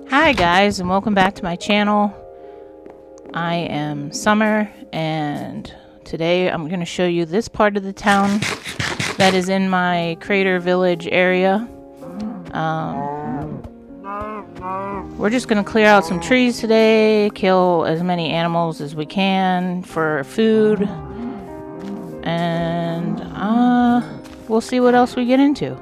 Hi guys, and welcome back to my channel. I am Summer, and today I'm going to show you this part of the town that is in my Crater Village area. We're just going to clear out some trees today, kill as many animals as we can for food, and we'll see what else we get into.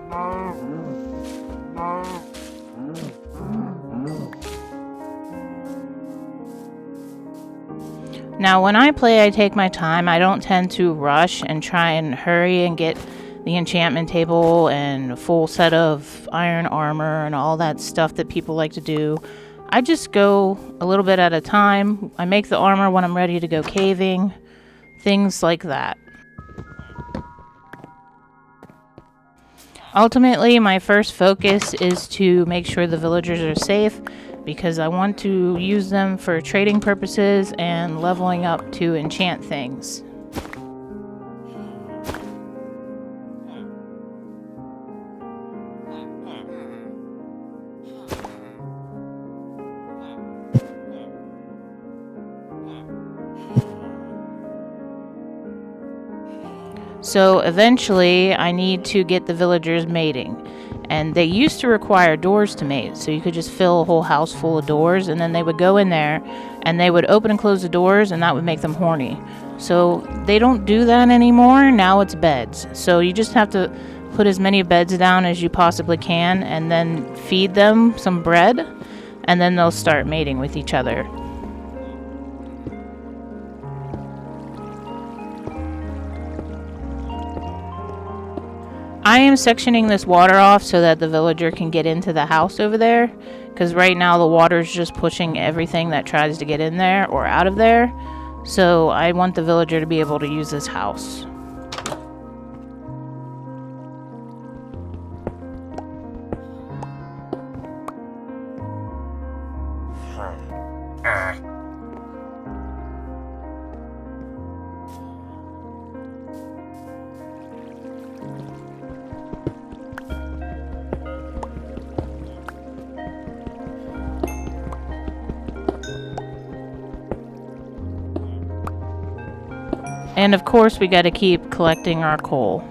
Now, when I play, I take my time. I don't tend to rush and try and hurry and get the enchantment table and a full set of iron armor and all that stuff that people like to do. I just go a little bit at a time. I make the armor when I'm ready to go caving, things like that. Ultimately, my first focus is to make sure the villagers are safe, because I want to use them for trading purposes and leveling up to enchant things. So eventually I need to get the villagers mating. And they used to require doors to mate, so you could just fill a whole house full of doors, and then they would go in there and they would open and close the doors, and that would make them horny. So they don't do that anymore. Now it's beds. So you just have to put as many beds down as you possibly can and then feed them some bread, and then they'll start mating with each other. I am sectioning this water off so that the villager can get into the house over there, because right now the water is just pushing everything that tries to get in there or out of there. So I want the villager to be able to use this house. And of course, we got to keep collecting our coal.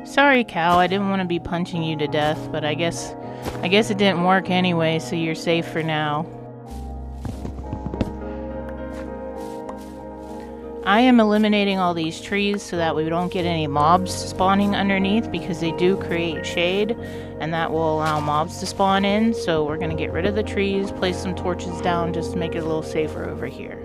Sorry, cow, I didn't want to be punching you to death, but I guess it didn't work anyway, so you're safe for now. I am eliminating all these trees so that we don't get any mobs spawning underneath, because they do create shade, and that will allow mobs to spawn in. So we're going to get rid of the trees, place some torches down just to make it a little safer over here.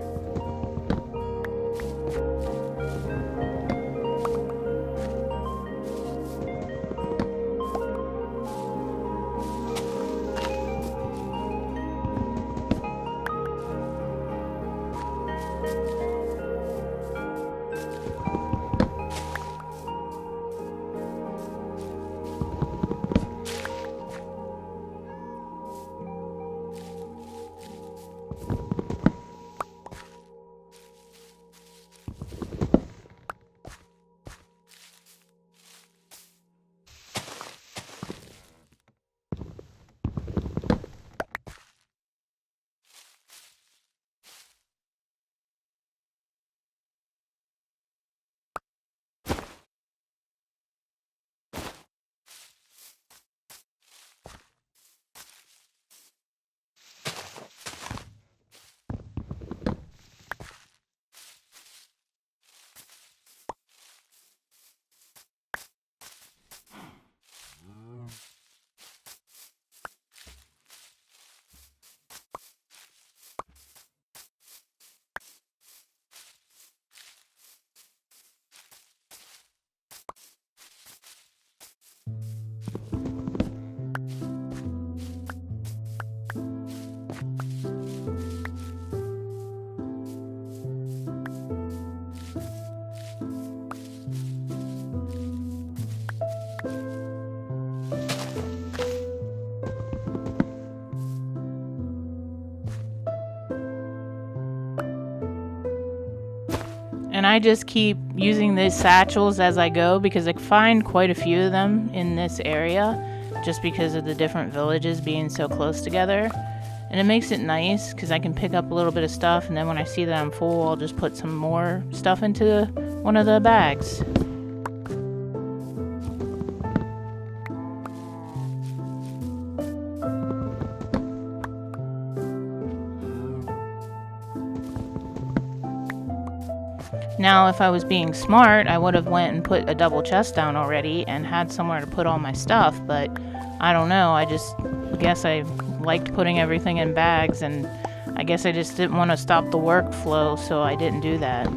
And I just keep using these satchels as I go because I find quite a few of them in this area just because of the different villages being so close together. And it makes it nice because I can pick up a little bit of stuff, and then when I see that I'm full, I'll just put some more stuff into one of the bags. Now, if I was being smart, I would have went and put a double chest down already and had somewhere to put all my stuff, but I don't know. I just guess I liked putting everything in bags, and I guess I just didn't want to stop the workflow, so I didn't do that.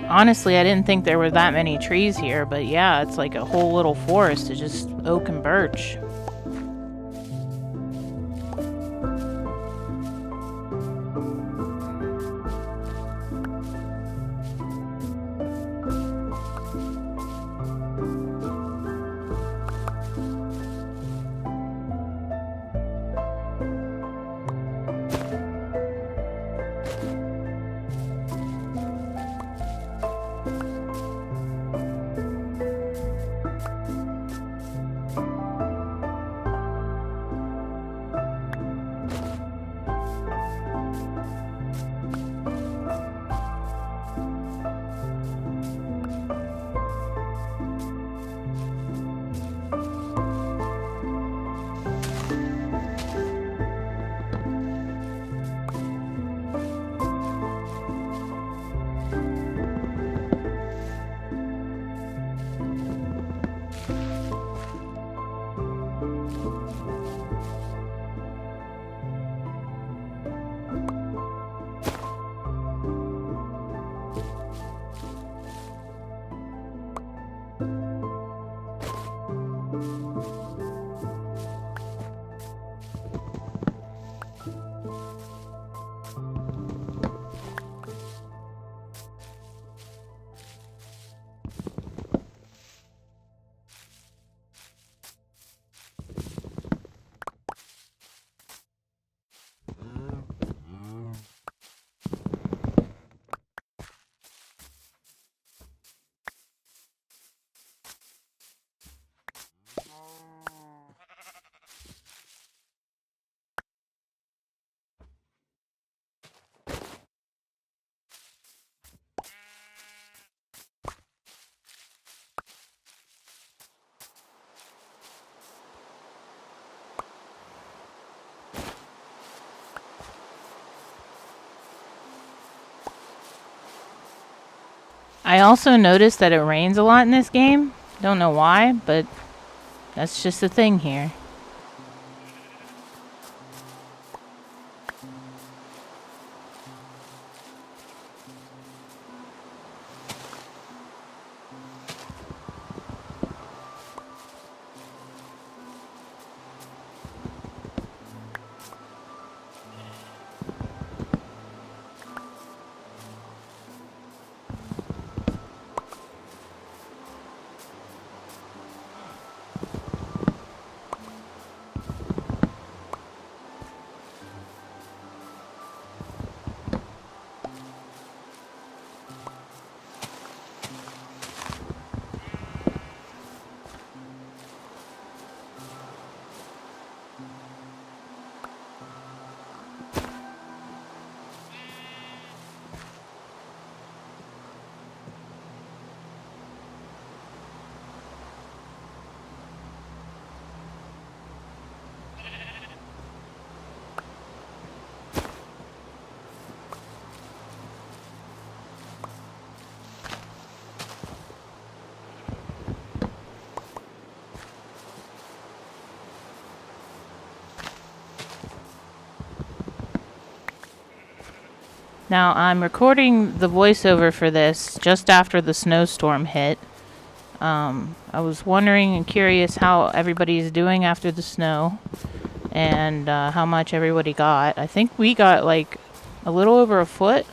Honestly, I didn't think there were that many trees here, but yeah, it's like a whole little forest of just oak and birch. I also noticed that it rains a lot in this game. Don't know why, but that's just a thing here. Now, I'm recording the voiceover for this just after the snowstorm hit. I was wondering and curious how everybody's doing after the snow and how much everybody got. I think we got like a little over a foot,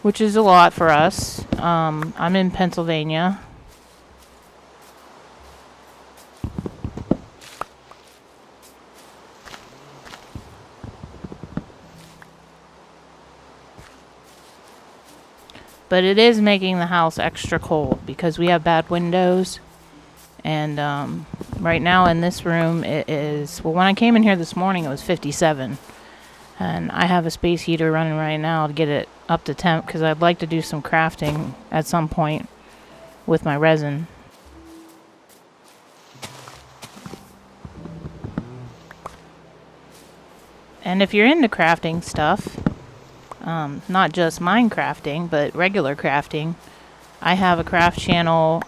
which is a lot for us. I'm in Pennsylvania. But it is making the house extra cold because we have bad windows. And right now in this room, it is, well, when I came in here this morning, it was 57. And I have a space heater running right now to get it up to temp because I'd like to do some crafting at some point with my resin. And if you're into crafting stuff, not just Minecrafting, but regular crafting, I have a craft channel.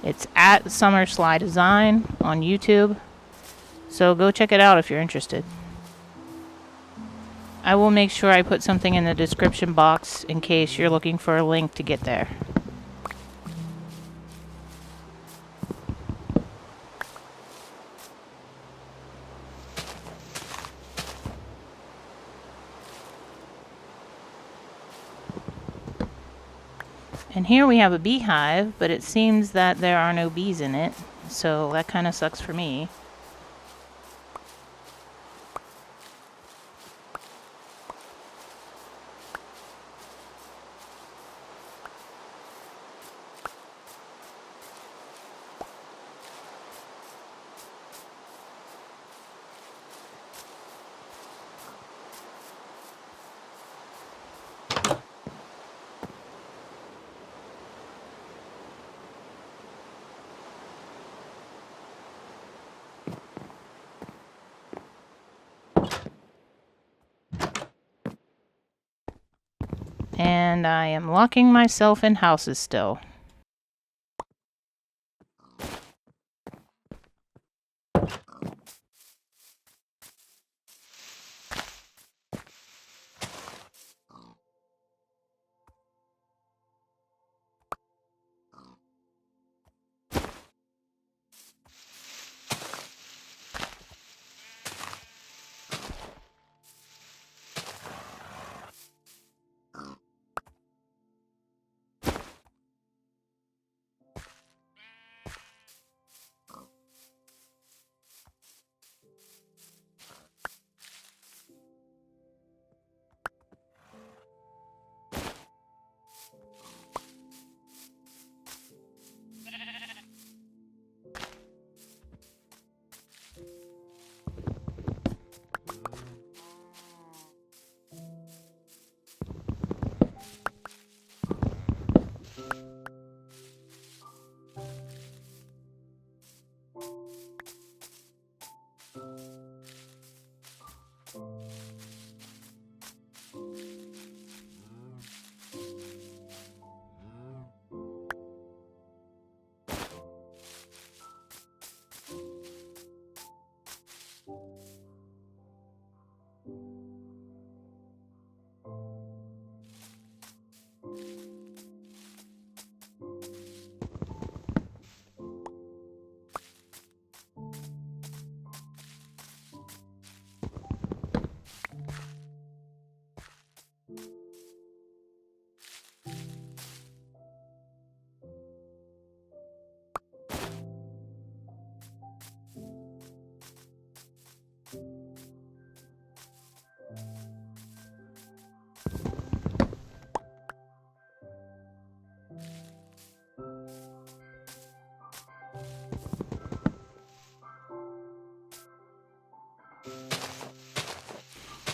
It's at Summer Sly Design on YouTube. So go check it out if you're interested. I will make sure I put something in the description box in case you're looking for a link to get there. And here we have a beehive, but it seems that there are no bees in it, so that kind of sucks for me. And I am locking myself in houses still.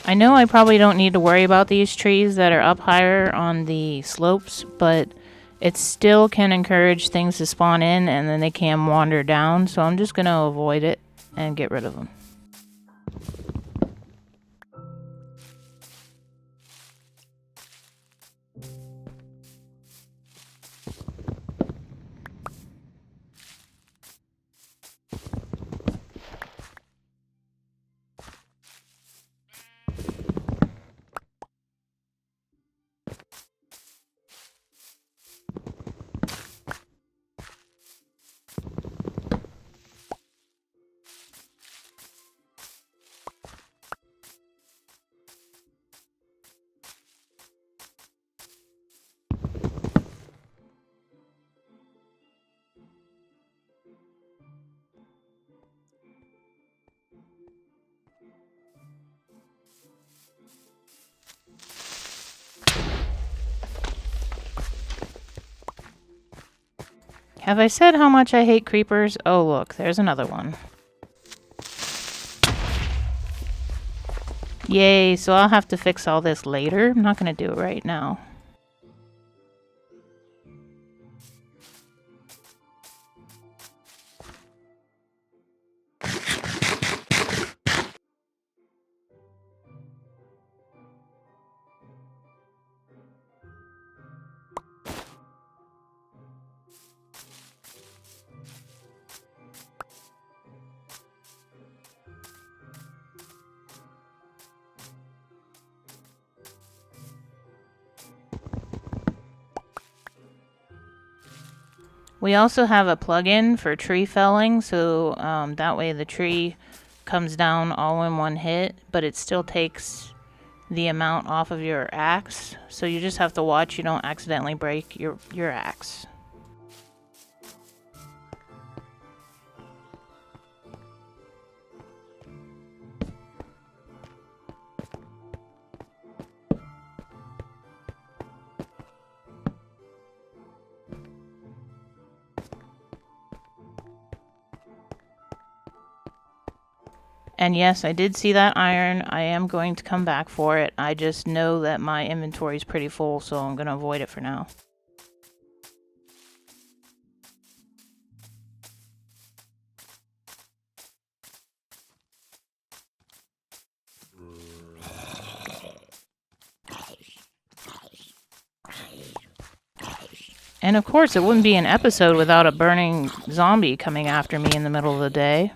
I know I probably don't need to worry about these trees that are up higher on the slopes, but it still can encourage things to spawn in and then they can wander down, so I'm just going to avoid it and get rid of them. Have I said how much I hate creepers? Oh, look, there's another one. Yay, so I'll have to fix all this later. I'm not going to do it right now. We also have a plug-in for tree felling, so that way the tree comes down all in one hit, but it still takes the amount off of your axe, so you just have to watch you don't accidentally break your axe. And yes, I did see that iron. I am going to come back for it. I just know that my inventory is pretty full, so I'm going to avoid it for now. And of course, it wouldn't be an episode without a burning zombie coming after me in the middle of the day.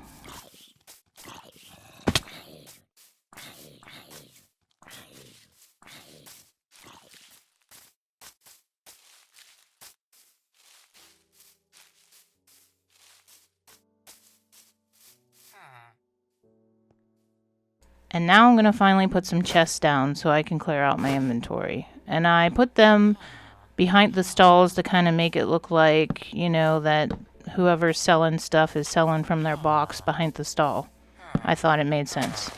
And now I'm going to finally put some chests down so I can clear out my inventory. And I put them behind the stalls to kind of make it look like, you know, that whoever's selling stuff is selling from their box behind the stall. I thought it made sense.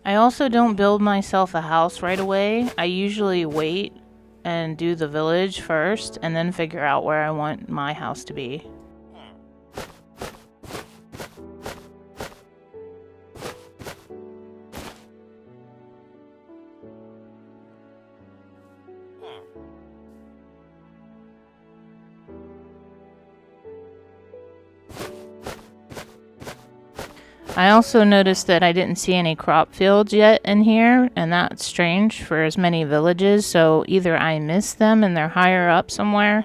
I also don't build myself a house right away. I usually wait and do the village first and then figure out where I want my house to be. I also noticed that I didn't see any crop fields yet in here, and that's strange for as many villages, so either I missed them and they're higher up somewhere,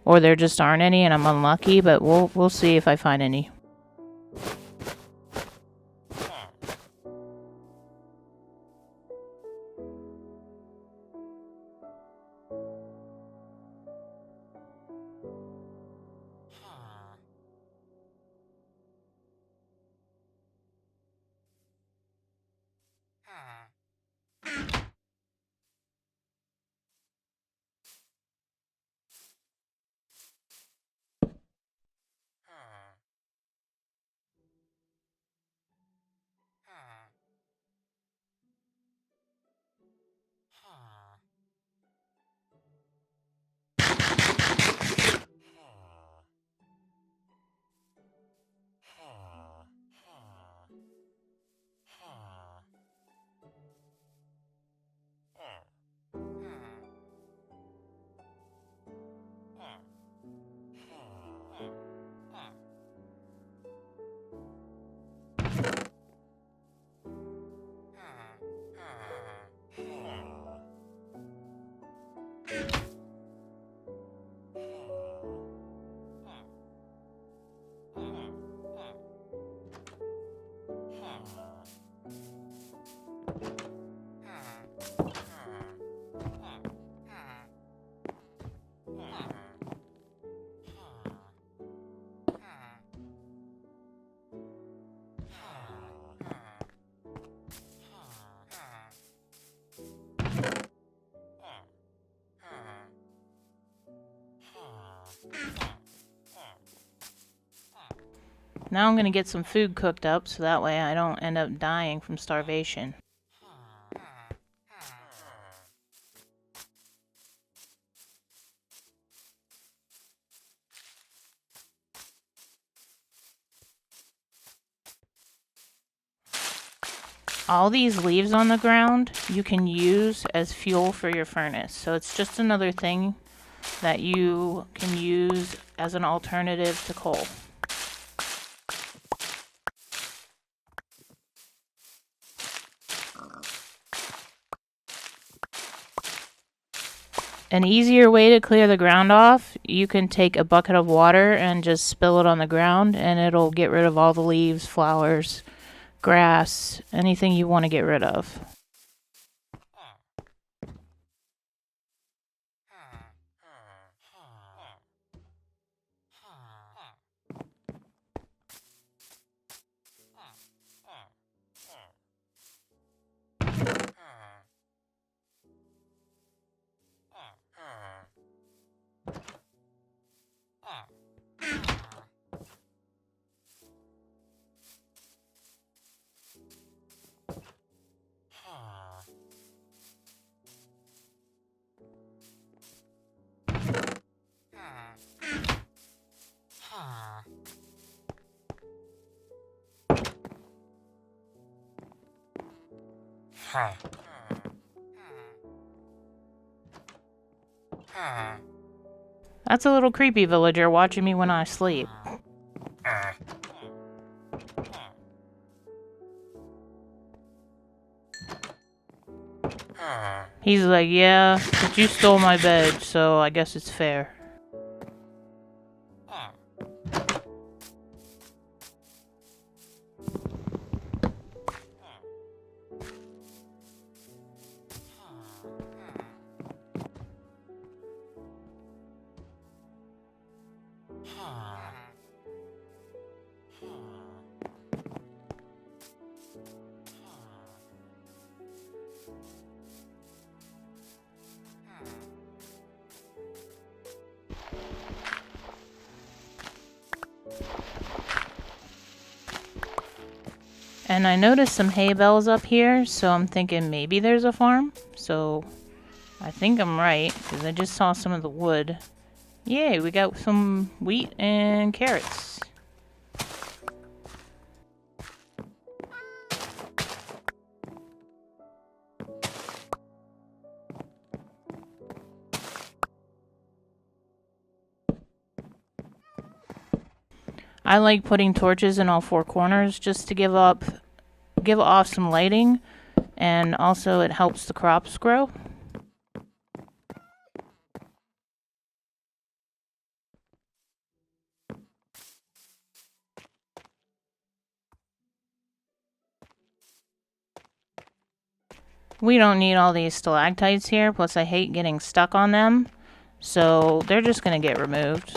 or there just aren't any and I'm unlucky, but we'll see if I find any. Now I'm going to get some food cooked up so that way I don't end up dying from starvation. All these leaves on the ground you can use as fuel for your furnace. So it's just another thing that you can use as an alternative to coal. An easier way to clear the ground off, you can take a bucket of water and just spill it on the ground and it'll get rid of all the leaves, flowers, grass, anything you want to get rid of. That's a little creepy villager watching me when I sleep. He's like, yeah, but you stole my bed, so I guess it's fair. And I noticed some hay bales up here, so I'm thinking maybe there's a farm. So I think I'm right, because I just saw some of the wood. Yay, we got some wheat and carrots. I like putting torches in all four corners just to give off some lighting, and also it helps the crops grow. We don't need all these stalactites here, plus I hate getting stuck on them, so they're just gonna get removed.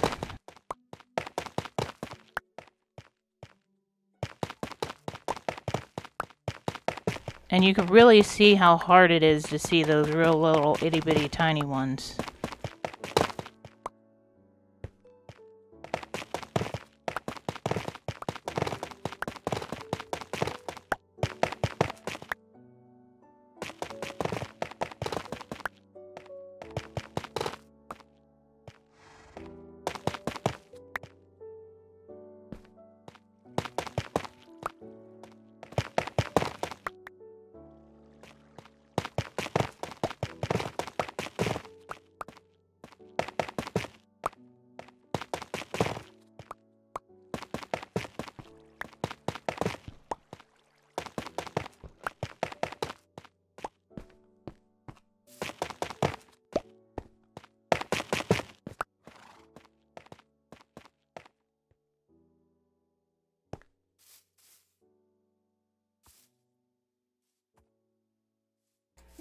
And you can really see how hard it is to see those real little itty bitty tiny ones.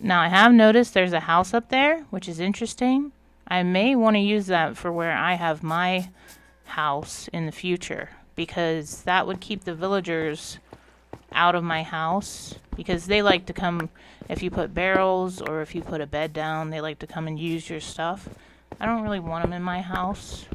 Now I have noticed there's a house up there, which is interesting. I may want to use that for where I have my house in the future, because that would keep the villagers out of my house, because they like to come, if you put barrels or if you put a bed down, they like to come and use your stuff. I don't really want them in my house,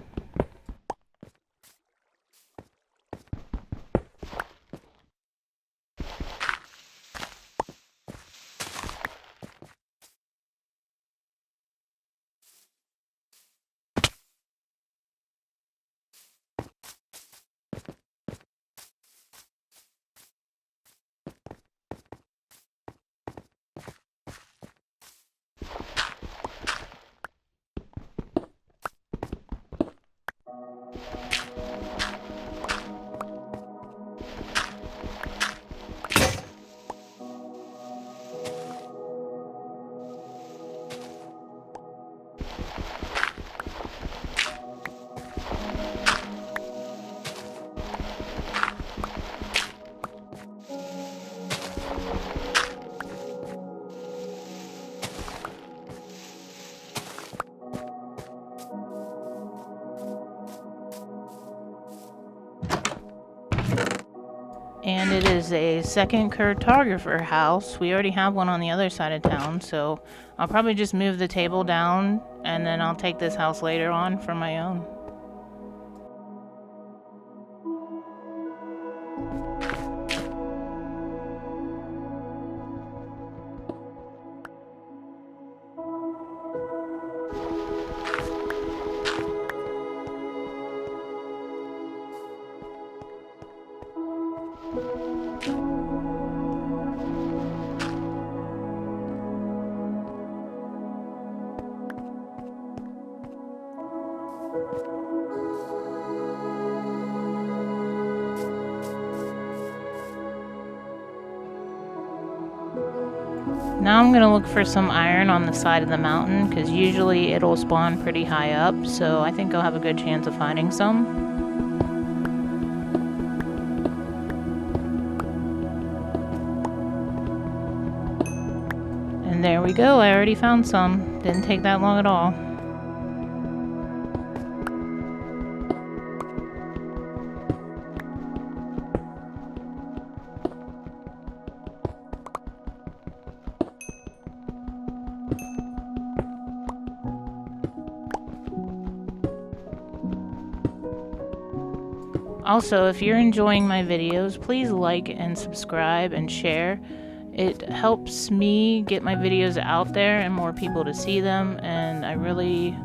And it is a second cartographer house. We already have one on the other side of town, so I'll probably just move the table down and then I'll take this house later on for my own. Now I'm gonna look for some iron on the side of the mountain because usually it'll spawn pretty high up, so I think I'll have a good chance of finding some. And there we go, I already found some. Didn't take that long at all. Also, if you're enjoying my videos, please like and subscribe and share. It helps me get my videos out there and more people to see them, and I really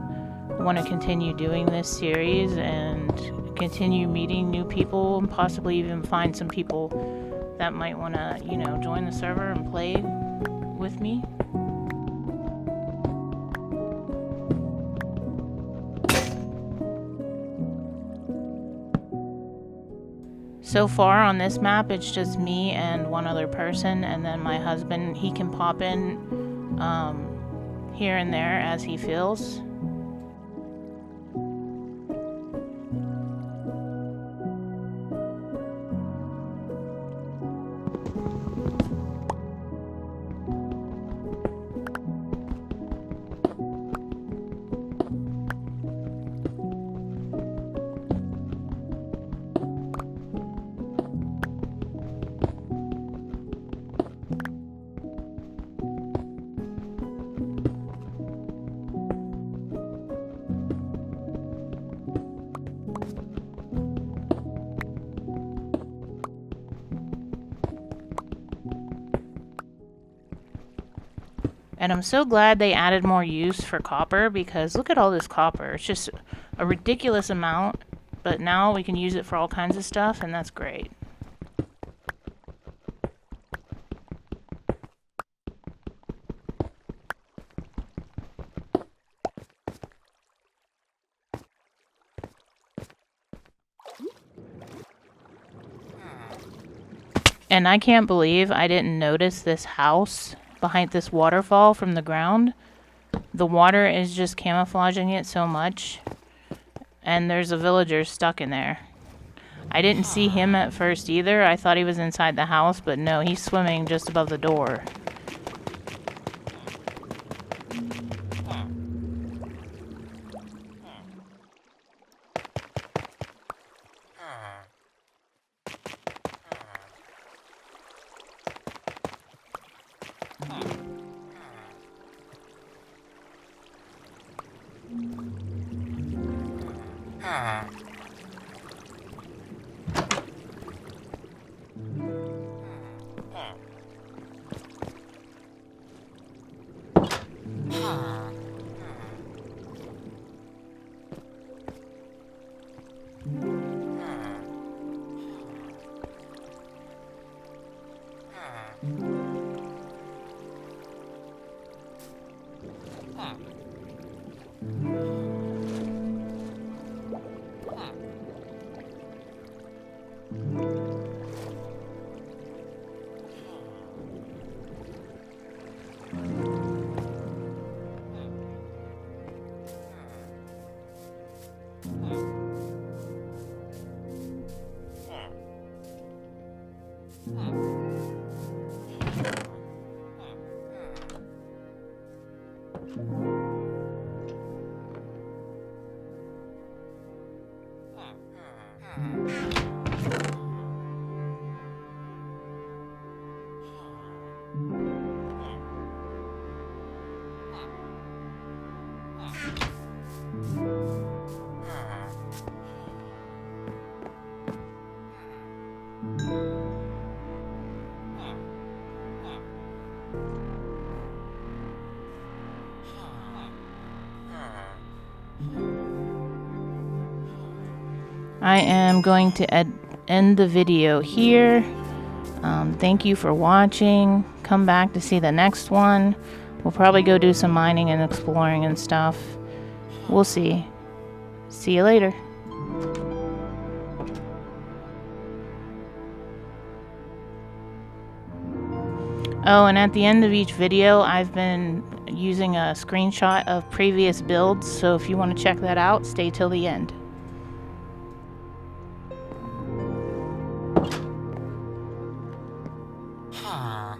want to continue doing this series and continue meeting new people and possibly even find some people that might want to, join the server and play with me. So far on this map, it's just me and one other person, and then my husband, he can pop in here and there as he feels. And I'm so glad they added more use for copper because look at all this copper. It's just a ridiculous amount, but now we can use it for all kinds of stuff, and that's great. And I can't believe I didn't notice this house behind this waterfall from the ground. The water is just camouflaging it so much. And there's a villager stuck in there. I didn't see him at first either. I thought he was inside the house, but no, he's swimming just above the door. I am going to end the video here. Thank you for watching. Come back to see the next one. We'll probably go do some mining and exploring and stuff. We'll see. See you later. Oh, and at the end of each video, I've been using a screenshot of previous builds, so if you want to check that out, stay till the end. Huh.